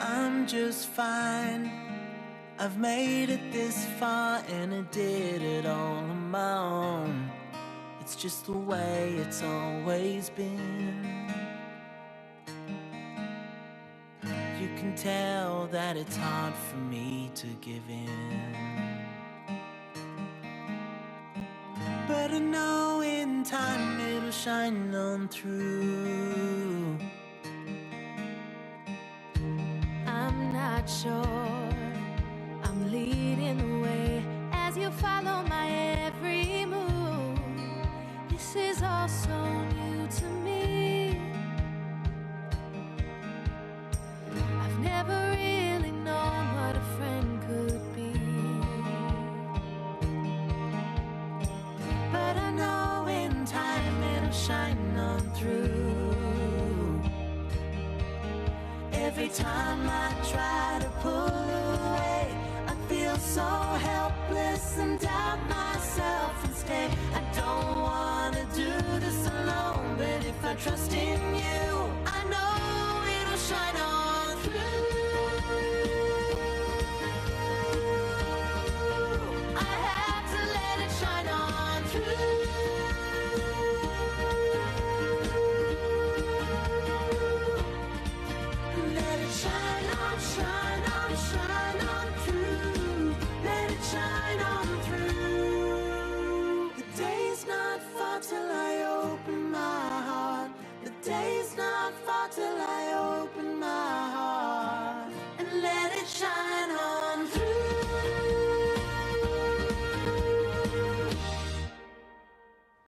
I'm just fine. I've made it this far and I did it all on my own. It's just the way it's always been. You can tell that it's hard for me to give in, but I know in time it'll shine on through. I'm not sure I'm leading the way as you follow my every move. This is all so new to me. I've never really known what a friend could be, but I know in time it'll shine on through. Every time I try to pull away, I feel so helpless and doubt myself and stay. I don't wanna do this alone, but if I trust in you, I know it'll shine on through. I have to let it shine on through. Let it shine on, shine on, shine on through. Let it shine on through. The day's not far till I open my heart. The day's not far till I open my heart and let it shine on.